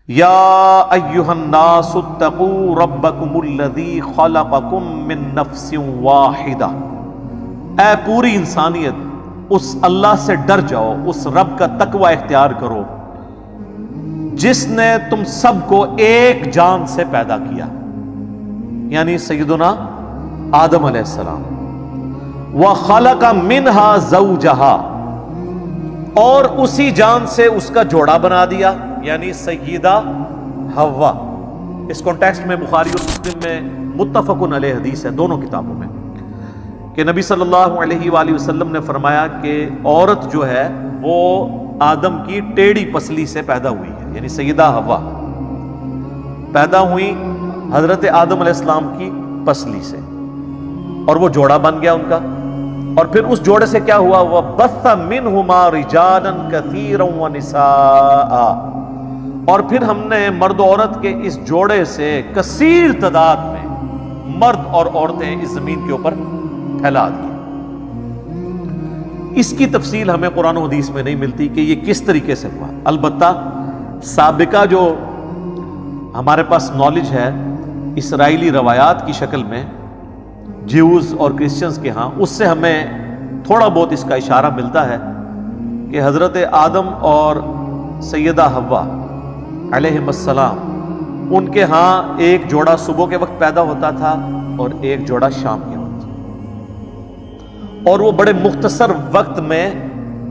یا ایھا الناس اتقوا ربکم الذی خلقکم من نفس واحدہ، اے پوری انسانیت اس اللہ سے ڈر جاؤ، اس رب کا تقوی اختیار کرو جس نے تم سب کو ایک جان سے پیدا کیا، یعنی سیدنا آدم علیہ السلام، وَخَلَقَ مِنْهَا زَوْجَهَا، اور اسی جان سے اس کا جوڑا بنا دیا، یعنی سیدہ حوا۔ اس کانٹیکسٹ میں بخاری اور مسلم میں متفق علیہ حدیث ہے دونوں کتابوں میں کہ نبی صلی اللہ علیہ وآلہ وسلم نے فرمایا کہ عورت جو ہے وہ آدم کی ٹیڑھی پسلی سے پیدا ہوئی ہے، یعنی سیدہ حوا پیدا ہوئی حضرت آدم علیہ السلام کی پسلی سے، اور وہ جوڑا بن گیا ان کا، اور پھر اس جوڑے سے کیا ہوا، وَبَثَّ مِنْهُمَا رِجَالًا كَثِيرًا وَنِسَاءً، اور پھر ہم نے مرد و عورت کے اس جوڑے سے کثیر تعداد میں مرد اور عورتیں اس زمین کے اوپر پھیلا دی۔ اس کی تفصیل ہمیں قرآن و حدیث میں نہیں ملتی کہ یہ کس طریقے سے ہوا، البتہ سابقہ جو ہمارے پاس نالج ہے اسرائیلی روایات کی شکل میں جیوز اور کرسچنز کے ہاں، اس سے ہمیں تھوڑا بہت اس کا اشارہ ملتا ہے کہ حضرت آدم اور سیدہ حوا علیہم السلام، ان کے ہاں ایک جوڑا صبح کے وقت پیدا ہوتا تھا اور ایک جوڑا شام کے وقت، اور وہ بڑے مختصر وقت میں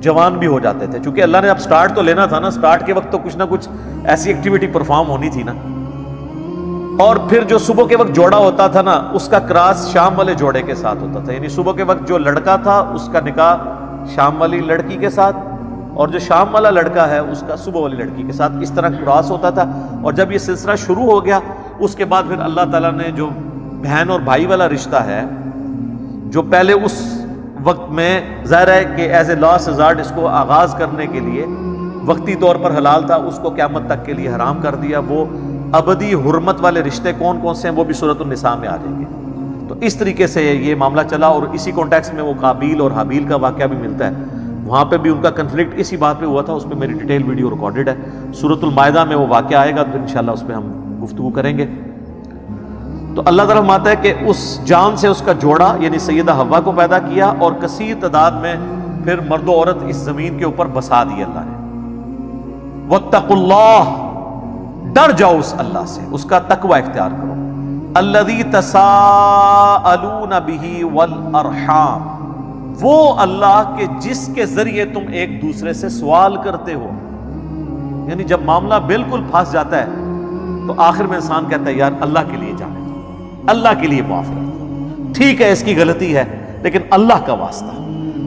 جوان بھی ہو جاتے تھے، چونکہ اللہ نے اب سٹارٹ تو لینا تھا نا، سٹارٹ کے وقت تو کچھ نہ کچھ ایسی ایکٹیویٹی پرفارم ہونی تھی نا، اور پھر جو صبح کے وقت جوڑا ہوتا تھا نا اس کا کراس شام والے جوڑے کے ساتھ ہوتا تھا، یعنی صبح کے وقت جو لڑکا تھا اس کا نکاح شام والی لڑکی کے ساتھ، اور جو شام والا لڑکا ہے اس کا صبح والی لڑکی کے ساتھ، اس طرح کراس ہوتا تھا۔ اور جب یہ سلسلہ شروع ہو گیا اس کے بعد پھر اللہ تعالیٰ نے جو بہن اور بھائی والا رشتہ ہے، جو پہلے اس وقت میں ظاہر ہے کہ ایز اے لاسٹ ریزارٹ اس کو آغاز کرنے کے لیے وقتی طور پر حلال تھا، اس کو قیامت تک کے لیے حرام کر دیا۔ وہ ابدی حرمت والے رشتے کون کون سے ہیں وہ بھی سورۃ النساء میں آ جائیں گے۔ تو اس طریقے سے یہ معاملہ چلا، اور اسی کانٹیکسٹ میں وہ قابیل اور حابیل کا واقعہ بھی ملتا ہے، وہاں پہ بھی ان کا کنفلکٹ اسی بات پہ ہوا تھا، اس پہ میری ڈیٹیل ویڈیو ریکارڈڈ ہے، سورۃ المائدہ میں وہ واقعہ آئے گا، پھر انشاءاللہ اس پہ ہم گفتگو کریں گے۔ تو اللہ تعالیٰ فرماتا ہے کہ اس جان سے اس کا جوڑا یعنی سیدہ حوا کو پیدا کیا، اور کثیر تعداد میں پھر مرد و عورت اس زمین کے اوپر بسا دی اللہ نے۔ واتقوا اللہ، ڈر جاؤ اس اللہ سے، اس کا تقوی اختیار کرو۔ الذی تساءلون بہ والارحام، وہ اللہ کے جس کے ذریعے تم ایک دوسرے سے سوال کرتے ہو، یعنی جب معاملہ بالکل پھنس جاتا ہے تو آخر میں انسان کہتا ہے یار اللہ کے لیے جانے دو، اللہ کے لیے معاف کر دو، ٹھیک ہے اس کی غلطی ہے لیکن اللہ کا واسطہ۔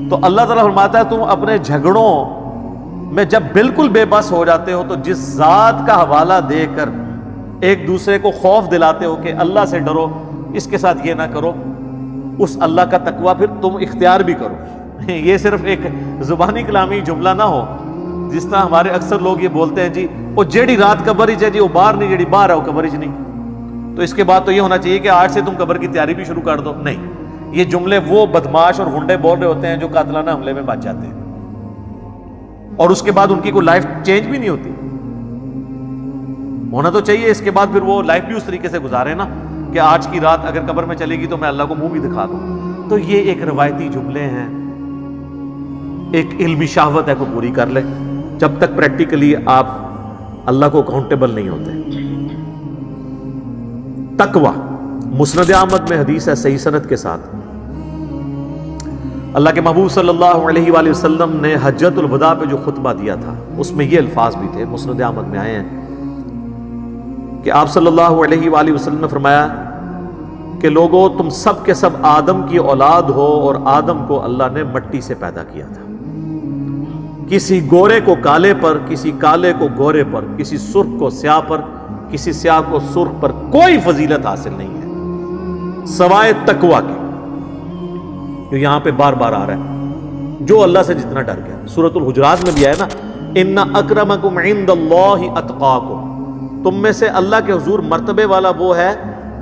تو اللہ تعالیٰ فرماتا ہے تم اپنے جھگڑوں میں جب بالکل بے بس ہو جاتے ہو تو جس ذات کا حوالہ دے کر ایک دوسرے کو خوف دلاتے ہو کہ اللہ سے ڈرو، اس کے ساتھ یہ نہ کرو، اس اللہ کا تقوی پھر تم اختیار بھی کرو۔ یہ صرف ایک زبانی کلامی جملہ نہ ہو، جس طرح ہمارے اکثر لوگ یہ بولتے ہیں جی وہ جیڑی رات قبر ہی جی وہ باہر نہیں، جیڑی باہر ہے وہ قبر ہی نہیں، تو اس کے بعد تو یہ ہونا چاہیے کہ آج سے تم قبر کی تیاری بھی شروع کر دو۔ نہیں، یہ جملے وہ بدماش اور ہنڈے بول رہے ہوتے ہیں جو قاتلانہ حملے میں بچ جاتے ہیں، اور اس کے بعد ان کی کوئی لائف چینج بھی نہیں ہوتی۔ ہونا تو چاہیے اس کے بعد پھر وہ لائف بھی اس طریقے سے گزارے نا کہ آج کی رات اگر قبر میں چلے گی تو میں اللہ کو منہ بھی دکھا دوں۔ تو یہ ایک روایتی جملے ہیں، ایک علمی شہوت ہے کو پوری کر لے، جب تک پریکٹیکلی آپ اللہ کو اکاؤنٹیبل نہیں ہوتے۔ تقوی مسند احمد میں حدیث ہے صحیح سند کے ساتھ، اللہ کے محبوب صلی اللہ علیہ وآلہ وسلم نے حجۃ الوداع پہ جو خطبہ دیا تھا اس میں یہ الفاظ بھی تھے، مسند احمد میں آئے ہیں کہ آپ صلی اللہ علیہ وآلہ وسلم نے فرمایا کہ لوگوں تم سب کے سب آدم کی اولاد ہو، اور آدم کو اللہ نے مٹی سے پیدا کیا تھا، کسی گورے کو کالے پر، کسی کالے کو گورے پر، کسی سرخ کو سیاہ پر، کسی سیاہ کو سرخ پر کوئی فضیلت حاصل نہیں ہے سوائے تقوی کی، جو یہاں پہ بار بار آ رہا ہے، جو اللہ سے جتنا ڈر گیا۔ سورۃ الحجرات میں بھی آیا نا، ان اکرمکم عند اللہ اتقاکم، تم میں سے اللہ کے حضور مرتبے والا وہ ہے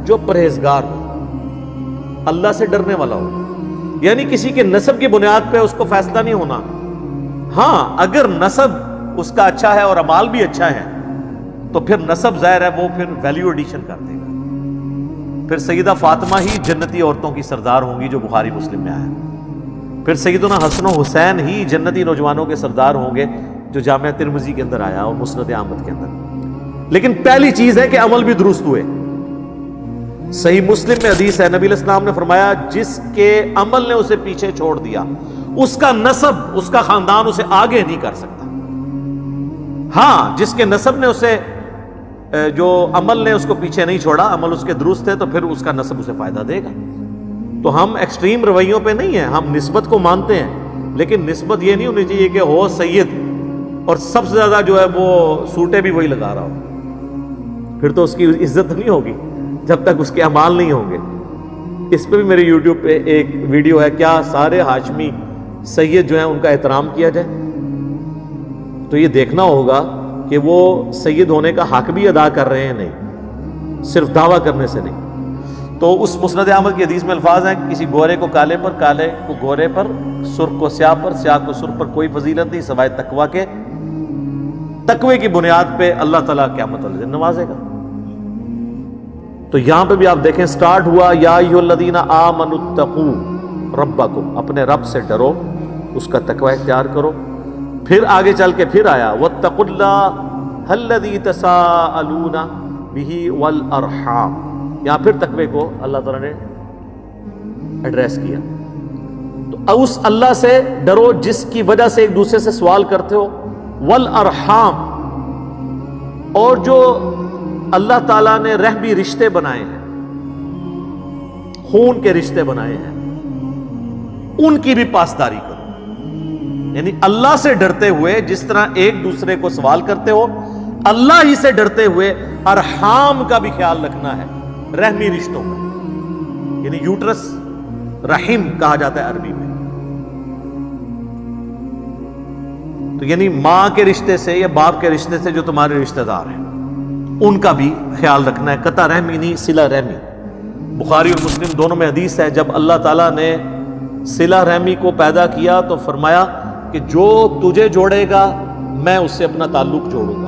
جو پرہیزگار ہو، اللہ سے ڈرنے والا ہو، یعنی کسی کے نسب کی بنیاد پہ اس کو فیصلہ نہیں ہونا۔ ہاں اگر نسب اس کا اچھا ہے اور اعمال بھی اچھا ہے تو پھر نسب ظاہر ہے وہ پھر ویلیو ایڈیشن کر دے گا. پھر سیدہ فاطمہ ہی جنتی عورتوں کی سردار ہوں گی جو بخاری مسلم میں آیا. پھر سیدنا حسن و حسین ہی جنتی نوجوانوں کے سردار ہوں گے جو جامعہ ترمذی کے اندر آیا اور مسند احمد کے اندر. لیکن پہلی چیز ہے کہ عمل بھی درست ہوئے. صحیح مسلم میں حدیث ہے، نبی علیہ السلام نے فرمایا جس کے عمل نے اسے پیچھے چھوڑ دیا اس کا نسب، اس کا خاندان اسے آگے نہیں کر سکتا. ہاں جس کے نسب نے اسے، جو عمل نے اس کو پیچھے نہیں چھوڑا، عمل اس کے درست ہے، تو پھر اس کا نسب اسے فائدہ دے گا. تو ہم ایکسٹریم رویوں پہ نہیں ہیں، ہم نسبت کو مانتے ہیں، لیکن نسبت یہ نہیں ہونی چاہیے کہ ہو سید اور سب سے زیادہ جو ہے وہ سوٹیں بھی وہی لگا رہا ہو. پھر تو اس کی عزت نہیں ہوگی جب تک اس کے اعمال نہیں ہوں گے. اس پہ بھی میرے یوٹیوب پہ ایک ویڈیو ہے، کیا سارے ہاشمی سید جو ہیں ان کا احترام کیا جائے؟ تو یہ دیکھنا ہوگا کہ وہ سید ہونے کا حق بھی ادا کر رہے ہیں، نہیں صرف دعویٰ کرنے سے نہیں. تو اس مسند احمد کی حدیث میں الفاظ ہیں، کسی گورے کو کالے پر، کالے کو گورے پر، سرخ کو سیاہ پر، سیاہ کو سرخ پر کوئی فضیلت نہیں سوائے تقویٰ کے. تقوی کی بنیاد پہ اللہ تعالیٰ قیامت والے دن نوازے گا. تو یہاں پہ بھی آپ دیکھیں سٹارٹ ہوا یا ایھا الذین آمنوا اتقوا ربکم، اپنے رب سے ڈرو، اس کا تقوی اختیار کرو. پھر آگے چل کے پھر آیا واتقوا اللہ الذی تساءلون بہ والارحام. یہاں پھر تقوی کو اللہ تعالیٰ نے ایڈریس کیا. تو اس اللہ سے ڈرو جس کی وجہ سے ایک دوسرے سے سوال کرتے ہو. والارحام، اور جو اللہ تعالیٰ نے رحمی رشتے بنائے ہیں، خون کے رشتے بنائے ہیں، ان کی بھی پاسداری کرو. یعنی اللہ سے ڈرتے ہوئے جس طرح ایک دوسرے کو سوال کرتے ہو، اللہ ہی سے ڈرتے ہوئے ارحام کا بھی خیال رکھنا ہے، رحمی رشتوں کا. یعنی یوٹرس رحم کہا جاتا ہے عربی میں. تو یعنی ماں کے رشتے سے یا باپ کے رشتے سے جو تمہارے رشتہ دار ہیں ان کا بھی خیال رکھنا ہے. قطع رحمی نہیں، صلہ رحمی. بخاری اور مسلم دونوں میں حدیث ہے، جب اللہ تعالیٰ نے صلہ رحمی کو پیدا کیا تو فرمایا کہ جو تجھے جوڑے گا میں اس سے اپنا تعلق جوڑوں گا،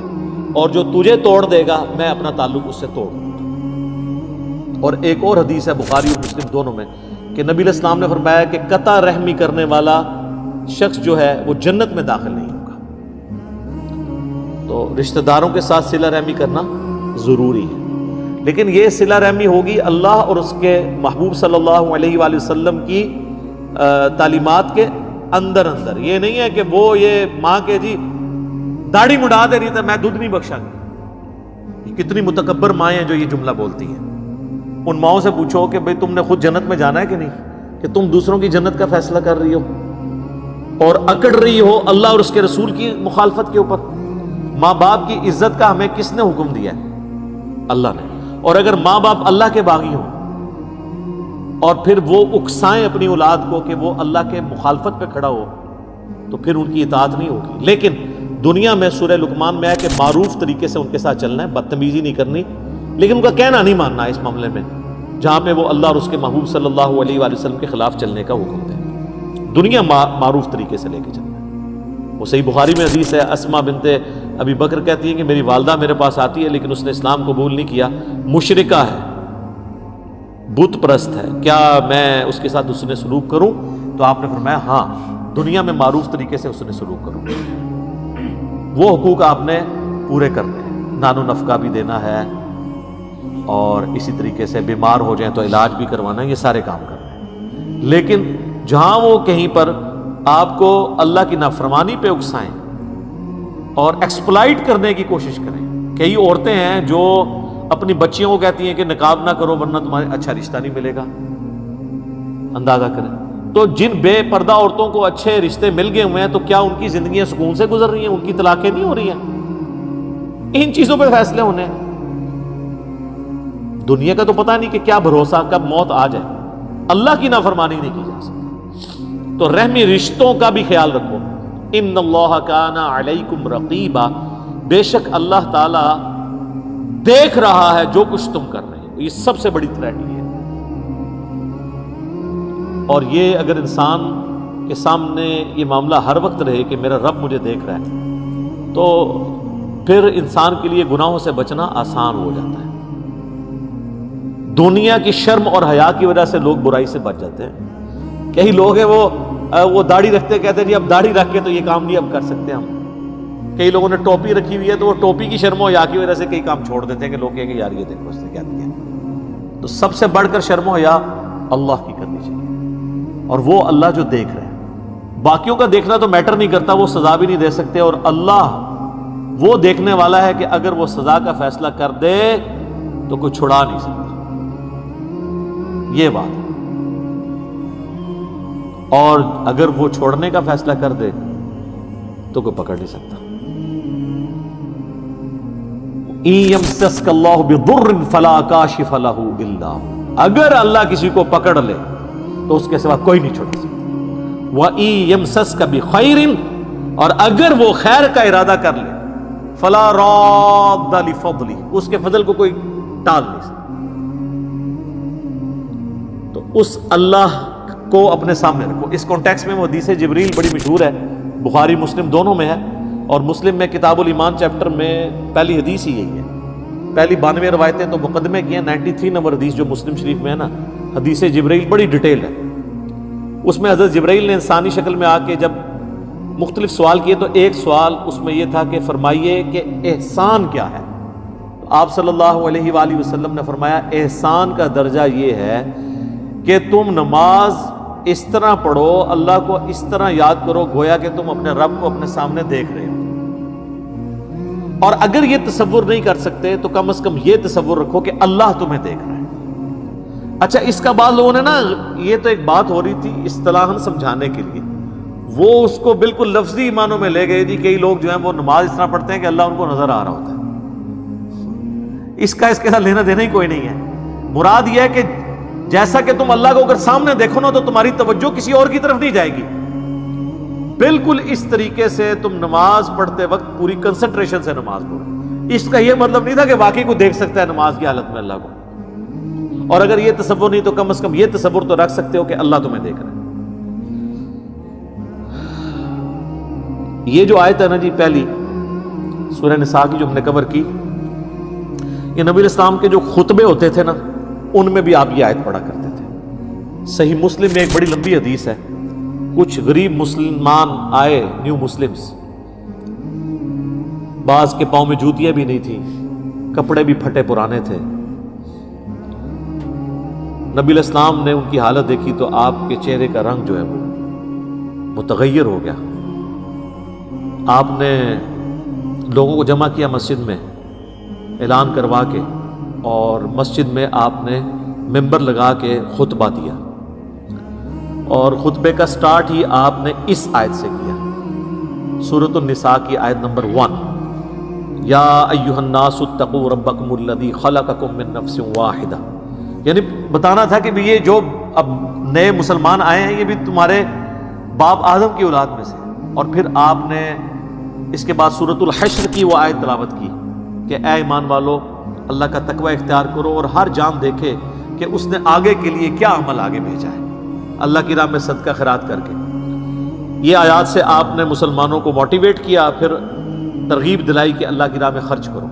اور جو تجھے توڑ دے گا میں اپنا تعلق اس سے توڑوں گا. اور ایک اور حدیث ہے بخاری اور مسلم دونوں میں کہ نبی علیہ السلام نے فرمایا کہ قطع رحمی کرنے والا شخص جو ہے وہ جنت میں داخل نہیں ہوگا. تو رشتہ داروں کے ساتھ صلہ رحمی کرنا ضروری ہے، لیکن یہ صلہ رحمی ہوگی اللہ اور اس کے محبوب صلی اللہ علیہ وآلہ وسلم کی تعلیمات کے اندر. یہ نہیں ہے کہ وہ یہ ماں کے جی داڑھی مڈا دے رہی تھا میں دودھ نہیں بخشا گی. یہ کتنی متکبر مائیں ہیں جو یہ جملہ بولتی ہیں. ان ماؤں سے پوچھو کہ بھئی تم نے خود جنت میں جانا ہے کہ نہیں، کہ تم دوسروں کی جنت کا فیصلہ کر رہی ہو اور اکڑ رہی ہو اللہ اور اس کے رسول کی مخالفت کے اوپر. ماں باپ کی عزت کا ہمیں کس نے حکم دیا ہے؟ اللہ نے. اور اگر ماں باپ اللہ کے باغی ہوں اور پھر وہ اکسائیں اپنی اولاد کو کہ وہ اللہ کے مخالفت پہ کھڑا ہو تو پھر ان کی اطاعت نہیں ہوگی. لیکن دنیا میں سورہ لقمان میں ہے کہ معروف طریقے سے ان کے ساتھ چلنا ہے، بدتمیزی نہیں کرنی، لیکن ان کا کہنا نہیں ماننا ہے اس معاملے میں جہاں پہ وہ اللہ اور اس کے محبوب صلی اللہ علیہ وآلہ وسلم کے خلاف چلنے کا حکم دے. دنیا معروف طریقے سے لے کے چلنا ہے. وہ صحیح بخاری میں حدیث ہے، اسماء بنت ابی بکر کہتی ہیں کہ میری والدہ میرے پاس آتی ہے لیکن اس نے اسلام قبول نہیں کیا، مشرکہ ہے، بت پرست ہے، کیا میں اس کے ساتھ حسن سلوک کروں؟ تو آپ نے فرمایا ہاں، دنیا میں معروف طریقے سے حسن سلوک کروں. وہ حقوق آپ نے پورے کرنے ہیں، نان و نفقہ بھی دینا ہے اور اسی طریقے سے بیمار ہو جائیں تو علاج بھی کروانا ہے، یہ سارے کام کرنے ہیں. لیکن جہاں وہ کہیں پر آپ کو اللہ کی نافرمانی پہ اکسائیں اور ایکسپلائٹ کرنے کی کوشش کریں. کئی عورتیں ہیں جو اپنی بچیوں کو کہتی ہیں کہ نقاب نہ کرو ورنہ تمہارے اچھا رشتہ نہیں ملے گا. اندازہ کریں. تو جن بے پردہ عورتوں کو اچھے رشتے مل گئے ہوئے ہیں تو کیا ان کی زندگیاں سکون سے گزر رہی ہیں؟ ان کی طلاقیں نہیں ہو رہی ہیں؟ ان چیزوں پہ فیصلے ہونے ہیں. دنیا کا تو پتہ نہیں کہ کیا بھروسہ کب موت آ جائے. اللہ کی نافرمانی نہیں کی جا سکتی. تو رحمی رشتوں کا بھی خیال رکھو. ان اللہ کان علیکم رقیبا، بے شک اللہ تعالی دیکھ رہا ہے جو کچھ تم کر رہے ہیں. یہ سب سے بڑی تھریٹی ہے. اور یہ اگر انسان کے سامنے یہ معاملہ ہر وقت رہے کہ میرا رب مجھے دیکھ رہا ہے تو پھر انسان کے لیے گناہوں سے بچنا آسان ہو جاتا ہے۔ دنیا کی شرم اور حیا کی وجہ سے لوگ برائی سے بچ جاتے ہیں۔ کئی لوگ ہیں وہ داڑھی رکھتے کہتے ہیں جی اب داڑھی رکھ کے تو یہ کام نہیں اب کر سکتے ہم۔ کئی لوگوں نے ٹوپی رکھی ہوئی ہے تو وہ ٹوپی کی شرم و حیا کی وجہ سے کئی کام چھوڑ دیتے ہیں کہ لوگ کہیں کہ یار یہ دیکھو اس نے کیا کیا۔ تو سب سے بڑھ کر شرم و حیا اللہ کی کرنی چاہیے، اور وہ اللہ جو دیکھ رہے ہیں۔ باقیوں کا دیکھنا تو میٹر نہیں کرتا، وہ سزا بھی نہیں دے سکتے، اور اللہ وہ دیکھنے والا ہے کہ اگر وہ سزا کا فیصلہ کر دے تو کوئی چھڑا نہیں سکتا، یہ بات ہے۔ اور اگر وہ چھوڑنے کا فیصلہ کر دے تو کوئی پکڑ نہیں سکتا۔ إِن يَمْسَسْكَ اللَّهُ بِضُرٍّ فَلَا كَاشِفَ لَهُ إِلَّا هُوَ، اگر اللہ کسی کو پکڑ لے تو اس کے سوا کوئی نہیں چھوڑ سکتا۔ وَإِن يَمْسَسْكَ بِخَيْرٍ، اور اگر وہ خیر کا ارادہ کر لے، فَلَا رَادَّ لِفَضْلِهِ، اس کے فضل کو کوئی ٹال نہیں سکتا۔ تو اس اللہ کو اپنے سامنے رکھو۔ اس کانٹیکس میں وہ حدیث جبریل بڑی مشہور ہے، بخاری مسلم دونوں میں ہے، اور مسلم میں کتاب الایمان چیپٹر میں پہلی حدیث ہی یہی ہے۔ پہلی 92 روایتیں تو مقدمے کی ہیں، 93 نمبر حدیث جو مسلم شریف میں ہے نا، حدیث جبریل بڑی ڈیٹیل ہے۔ اس میں حضرت جبریل نے انسانی شکل میں آ کے جب مختلف سوال کیے تو ایک سوال اس میں یہ تھا کہ فرمائیے کہ احسان کیا ہے؟ تو آپ صلی اللہ علیہ وآلہ وسلم نے فرمایا احسان کا درجہ یہ ہے کہ تم نماز اس طرح پڑھو، اللہ کو اس طرح یاد کرو گویا کہ تم اپنے رب کو اپنے سامنے دیکھ رہے ہو۔ اور اگر یہ تصور نہیں کر سکتے تو کم از کم یہ تصور رکھو کہ اللہ تمہیں دیکھ رہا ہے۔ اچھا، اس کا بعض لوگوں نے نا، یہ تو ایک بات ہو رہی تھی اصطلاحاً سمجھانے کے لیے، وہ اس کو بالکل لفظی معنوں میں لے گئے۔ جی کئی لوگ جو ہیں وہ نماز اس طرح پڑھتے ہیں کہ اللہ ان کو نظر آ رہا ہوتا ہے۔ اس کے ساتھ لینا دینا ہی کوئی نہیں ہے۔ مراد یہ ہے کہ جیسا کہ تم اللہ کو اگر سامنے دیکھو نا تو تمہاری توجہ کسی اور کی طرف نہیں جائے گی۔ بالکل اس طریقے سے تم نماز پڑھتے وقت پوری کنسنٹریشن سے نماز پڑھو۔ اس کا یہ مطلب نہیں تھا کہ واقعی کو دیکھ سکتا ہے نماز کی حالت میں اللہ کو، اور اگر یہ تصور نہیں تو کم از کم یہ تصور تو رکھ سکتے ہو کہ اللہ تمہیں دیکھ رہا ہے۔ یہ جو آیت ہے نا جی پہلی سورہ نساء کی جو ہم نے کور کی، یہ نبی اسلام کے جو خطبے ہوتے تھے نا ان میں بھی آپ یہ آیت پڑھا کرتے تھے۔ صحیح مسلم میں ایک بڑی لمبی حدیث ہے، کچھ غریب مسلمان آئے، نیو مسلمز، بعض کے پاؤں میں جوتیاں بھی نہیں تھیں، کپڑے بھی پھٹے پرانے تھے۔ نبی الاسلام نے ان کی حالت دیکھی تو آپ کے چہرے کا رنگ جو ہے وہ متغیر ہو گیا۔ آپ نے لوگوں کو جمع کیا مسجد میں اعلان کروا کے، اور مسجد میں آپ نے ممبر لگا کے خطبہ دیا، اور خطبے کا سٹارٹ ہی آپ نے اس آیت سے کیا، سورۃ النساء کی آیت نمبر 1، یا ایھا الناس اتقوا ربکم الذی خلقکم من نفس واحدہ۔ یعنی بتانا تھا کہ یہ جو اب نئے مسلمان آئے ہیں یہ بھی تمہارے باپ آدم کی اولاد میں سے۔ اور پھر آپ نے اس کے بعد سورۃ الحشر کی وہ آیت تلاوت کی کہ اے ایمان والو اللہ کا تقوی اختیار کرو، اور ہر جان دیکھے کہ اس نے آگے کے لیے کیا عمل آگے بھیجا ہے، اللہ کی راہ میں صدقہ خیرات کر کے۔ یہ آیات سے آپ نے مسلمانوں کو موٹیویٹ کیا، پھر ترغیب دلائی کہ اللہ کی راہ میں خرچ کرو۔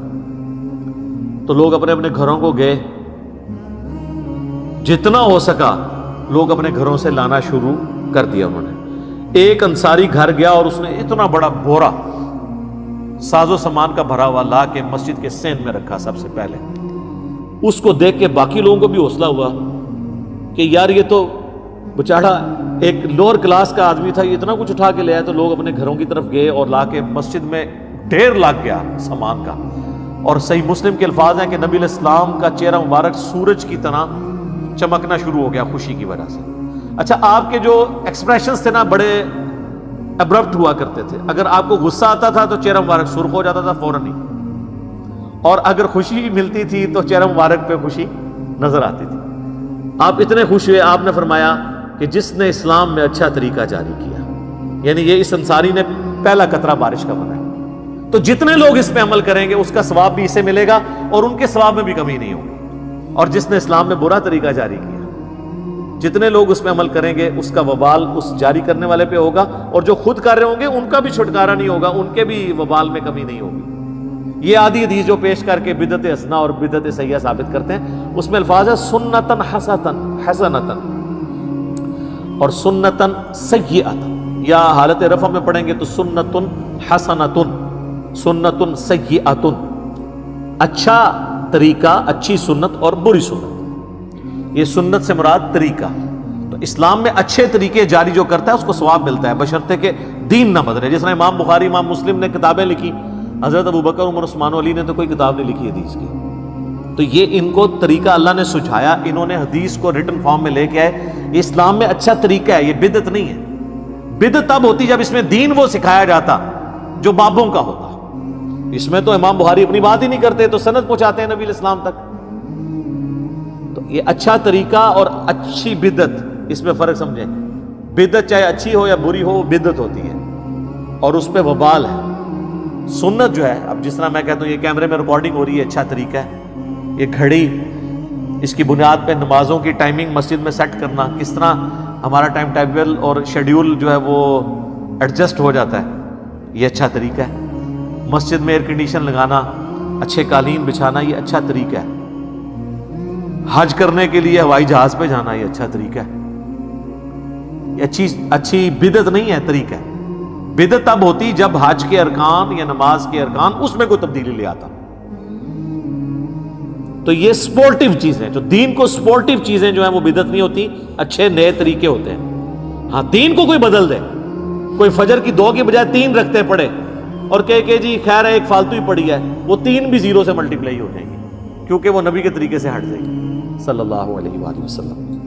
تو لوگ اپنے اپنے گھروں کو گئے، جتنا ہو سکا لوگ اپنے گھروں سے لانا شروع کر دیا انہوں نے۔ ایک انصاری گھر گیا اور اس نے اتنا بڑا بورا ساز و سامان کا بھرا ہوا لا کے مسجد کے سین میں رکھا سب سے پہلے۔ اس کو دیکھ کے باقی لوگوں کو بھی حوصلہ ہوا کہ یار یہ تو بچاڑا ایک لوور کلاس کا آدمی تھا، یہ اتنا کچھ اٹھا کے لے آیا۔ تو لوگ اپنے گھروں کی طرف گئے اور لا کے مسجد میں ڈھیر لگ گیا سامان کا۔ اور صحیح مسلم کے الفاظ ہیں کہ نبی علیہ السلام کا چہرہ مبارک سورج کی طرح چمکنا شروع ہو گیا خوشی کی وجہ سے۔ اچھا، آپ کے جو ایکسپریشنز تھے نا بڑے ابرپٹ ہوا کرتے تھے۔ اگر آپ کو غصہ آتا تھا تو چہرہ مبارک سرخ ہو جاتا تھا فوراً ہی، اور اگر خوشی ملتی تھی تو چہرہ مبارک پہ خوشی نظر آتی تھی۔ آپ اتنے خوش ہوئے، آپ نے فرمایا کہ جس نے اسلام میں اچھا طریقہ جاری کیا، یعنی یہ اس انصاری نے پہلا قطرہ بارش کا بنایا، تو جتنے لوگ اس پہ عمل کریں گے اس کا ثواب بھی اسے ملے گا اور ان کے ثواب میں بھی کمی نہیں ہوگی۔ اور جس نے اسلام میں برا طریقہ جاری کیا، جتنے لوگ اس پہ عمل کریں گے اس کا وبال اس جاری کرنے والے پہ ہوگا، اور جو خود کر رہے ہوں گے ان کا بھی چھٹکارا نہیں ہوگا، ان کے بھی وبال میں کمی نہیں ہوگی۔ یہ آدھی حدیث جو پیش کر کے بدعت حسنہ اور بدعت سیئہ ثابت کرتے ہیں، اس میں الفاظ ہے سنتن حسنتن اور سنتن سیئتن، یا حالت رفع میں پڑھیں گے تو سنتن حسنتن، سنتن سیئتن، اچھا طریقہ، اچھی سنت اور بری سنت۔ یہ سنت سے مراد طریقہ، تو اسلام میں اچھے طریقے جاری جو کرتا ہے اس کو ثواب ملتا ہے، بشرطے کہ دین نہ بدلے۔ جس طرح امام بخاری، امام مسلم نے کتابیں لکھی، حضرت ابوبکر، عمر، عثمان و علی نے تو کوئی کتاب نہیں لکھی حدیث کی، تو یہ ان کو طریقہ اللہ نے سجھایا، انہوں نے حدیث کو ریٹن فارم میں لے کے آئے۔ یہ اسلام میں اچھا طریقہ ہے، یہ بدعت نہیں ہے۔ بدعت تب ہوتی جب اس میں دین وہ سکھایا جاتا جو بابوں کا ہوتا۔ اس میں تو امام بخاری اپنی بات ہی نہیں کرتے، تو سند پہنچاتے ہیں نبی علیہ السلام تک۔ تو یہ اچھا طریقہ اور اچھی بدعت، اس میں فرق سمجھیں۔ بدعت چاہے اچھی ہو یا بری ہو، وہ بدعت ہوتی ہے اور اس پہ وبال ہے۔ سنت جو ہے، اب جس طرح میں کہتا ہوں یہ کیمرے میں ریکارڈنگ ہو رہی ہے، اچھا طریقہ ہے۔ یہ گھڑی، اس کی بنیاد پہ نمازوں کی ٹائمنگ مسجد میں سیٹ کرنا، کس طرح ہمارا ٹائم ٹیبل اور شیڈیول جو ہے وہ ایڈجسٹ ہو جاتا ہے، یہ اچھا طریقہ ہے۔ مسجد میں ایئر کنڈیشن لگانا، اچھے قالین بچھانا، یہ اچھا طریقہ ہے۔ حج کرنے کے لیے ہوائی جہاز پہ جانا، یہ اچھا طریقہ ہے۔ یہ اچھی بدعت نہیں ہے، طریقہ ہے۔ بدعت تب ہوتی جب حج کے ارکان یا نماز کے ارکان اس میں کوئی تبدیلی لے آتا۔ تو یہ سپورٹیو چیزیں، جو دین کو سپورٹیو چیزیں جو ہیں وہ بدعت نہیں ہوتی، اچھے نئے طریقے ہوتے ہیں۔ ہاں دین کو کوئی بدل دے، کوئی فجر کی 2 کی بجائے 3 رکھتے پڑے اور کہ جی خیر ہے ایک فالتو ہی پڑی ہے، وہ 3 بھی 0 سے ملٹیپلائی ہو جائیں گی، کیونکہ وہ نبی کے طریقے سے ہٹ جائے گی صلی اللہ علیہ وآلہ وسلم۔